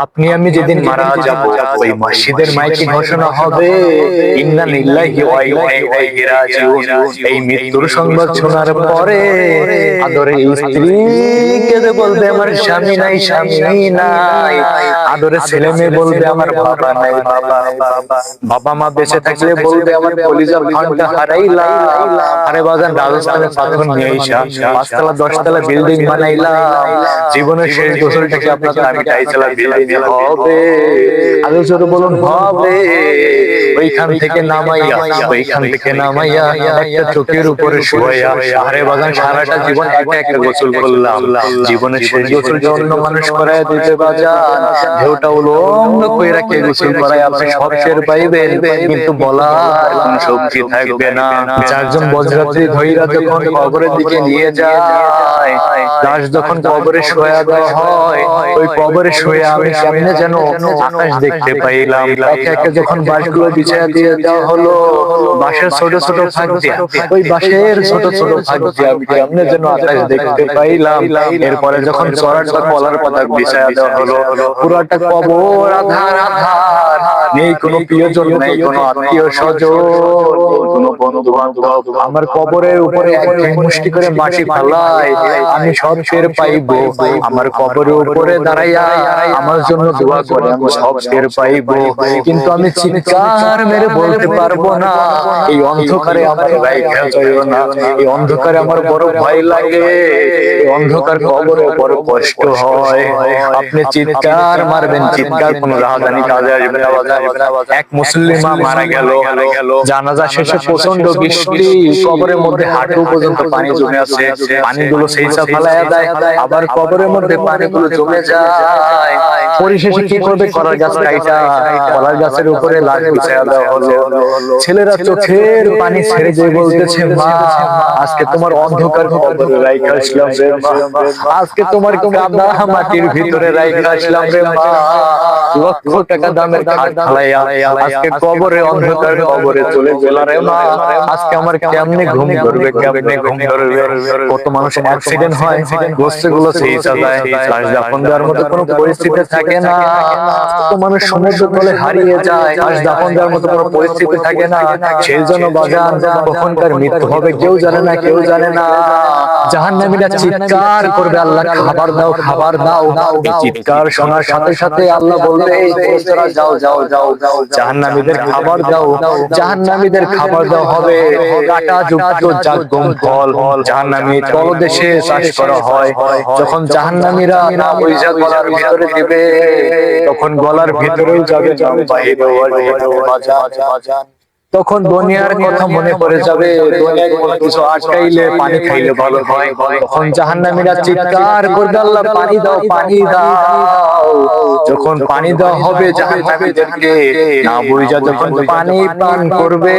আপনি আমি যেদিন মারা যাব ওই মসজিদের মাইকে ঘোষণা হবে ইন্না লিল্লাহি ওয়া ইন্না ইলাইহি রাজিউন। এই মৃত্যুর সংবাদ শোনার পরে আদরে স্ত্রী কেঁদে বলবে আমার স্বামী নাই, স্বামী নাই। আদরে ছেলে মেয়ে বলবে আমার বাবা নাই, বাবা। বাবা মা বেঁচে থাকলে বলবে আমার কলিজার ভাঙটা হারাইলাম। আরে বাজান, রাজস্থানে পাথর নিয়ে আইসা 5 তলা 10 তলা বিল্ডিং বানাইলাম। জীবনের শেষ গোসলটাকে আপনাদের আমি টাইসলা বিল্ডিং হবে। আরো জোরে বলুন হবে। ওইখান থেকে নামাইয়া একটা চোখের উপরে শুয়াইয়া, আরে বাজান সারাটা জীবন একা একা গোসল করলাম। জীবনের শেষ গোসলটা অন্য মানুষ করায় দিতে বাজান, ঢেউটা উলঙ্গ কইরা কে গোসল করায় আপনি সব টের পাইবেন, কিন্তু বলার কোন শক্তি থাকবে না। চারজন বজ্রাত্রী ধইরা যখন কবরের দিকে নিয়ে যায়, লাশ যখন কবরে শোয়া দেওয়া হয়, ওই কবরে শুয়ে আমি সামনে যেন আকাশ দেখতে পাইলাম। একে একে যখন বাঁশগুলো বিছায়া দিয়ে দেওয়া হলো, বাঁশের ছোট ছোট ফাঁক দিয়া, ওই বাঁশের ছোট ছোট ফাঁক দিয়া আমি সামনে যেন আকাশ দেখতে পাইলাম। এরপরে যখন চড়াটা কলার পাতা বিছায়া দেওয়া হলো, পুরাটা কবর আধার আধার, নেই কোনো প্রিয়জন, নেই কোনো আত্মীয় স্বজন, কোনো বন্ধু বান্ধব। আমার কবরের উপরে এক মুষ্টি করে মাটি ফালায়, আমি সব টের পাইবো। আমার কবরের উপরে দাঁড়াইয়া আমার জন্য দোয়া করে, আমি সব টের পাইবো, কিন্তু আমি চিৎকার মেরে বলতে পারবো না। এই অন্ধকারে আমার রাইখা যাইও না, এই অন্ধকারে আমার বড় ভয় লাগে, এই অন্ধকার কবরে বড় কষ্ট হয়। আপনি চিৎকার মারবেন, চিৎকার কোনো রাহাজানি কাজে আসবে না। এক মুসলিমা মারা গেল, জানাজা শেষে প্রচন্ড বৃষ্টি, কবরের মধ্যে হাঁটু পর্যন্ত পানি জমে আছে। পানিগুলো সেই সব ফালাইয়া দেয়, আবার কবরের মধ্যে পানিগুলো জমে যায়। পরিশেষে কি করবে, কলার গাছ কাইটা কলার গাছের উপরে লাশ বিছায়া দেওয়া হলো। ছেলেরা চোখের পানি ছেড়ে দিয়ে বলতেছে, মা আজকে তোমার অন্ধকার কবরে রাইখা আসলাম রে মা, আজকে তোমার কাদা মাটির ভিতরে রাইখা আসলাম রে মা। লক্ষ টাকা দামের খাট ফালাইয়া আজকে কবরে, অন্ধকার কবরে চলে গেলা রে মা। আজকে আমার কেমনে ঘুম ধরবে, কেমনে ঘুম ধরবে। কত মানুষের অ্যাক্সিডেন্ট হয়, গোস্তগুলো সেই যায়, লাশ দাফন দেওয়ার মতো কোনো পরিস্থিতি থাকে না। কত মানুষ সমুদ্র তলে হারিয়ে যায়, লাশ দাফন দেওয়ার মতো কোনো পরিস্থিতি থাকে না। সেই জন্য বাজান, কখনকার মৃত্যু হবে কেউ জানে না, কেউ জানে না। জাহান্নামীরা চিৎকার করবে, আল্লাহ খাবার দাও, খাবার দাও। এই চিৎকার শোনার সাথে সাথে আল্লাহ বলবে, এই ফেরেশতারা যাও যাও যাও, জাহান্নামীদের খাবার দাও, জাহান্নামীদের খাবার দাও হবে কাঁটা যুক্ত জাগম ফল। জাহান্নামীর তলদেশে চাষ করা হয়। যখন জাহান্নামীরা না বুঝা গলার ভিতরে দিবে, তখন গলার ভিতরেও যাবে, বাইরেও বাজান। তখন দুনিয়ার কথা মনে পড়ে যাবে, দুনিয়ায় কোনো কিছু আটকাইলে পানি খাইলে ভালো হয়। তখন জাহান্নামীরা চিৎকার করবে, আল্লাহ পানি দাও, পানি দাও। যখন পানি দেওয়া হবে জাহান্নামীদেরকে, না বুঝা যখন পানি পান করবে,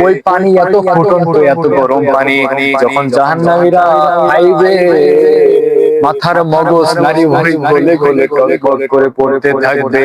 ওই পানি এত ফুটন্ত, এত গরম পানি, যখন জাহান্নামীরা খাইবে, মাথার মগজ নারী ভুঁড়ি গলে গলে টলবল করে পড়তে থাকবে।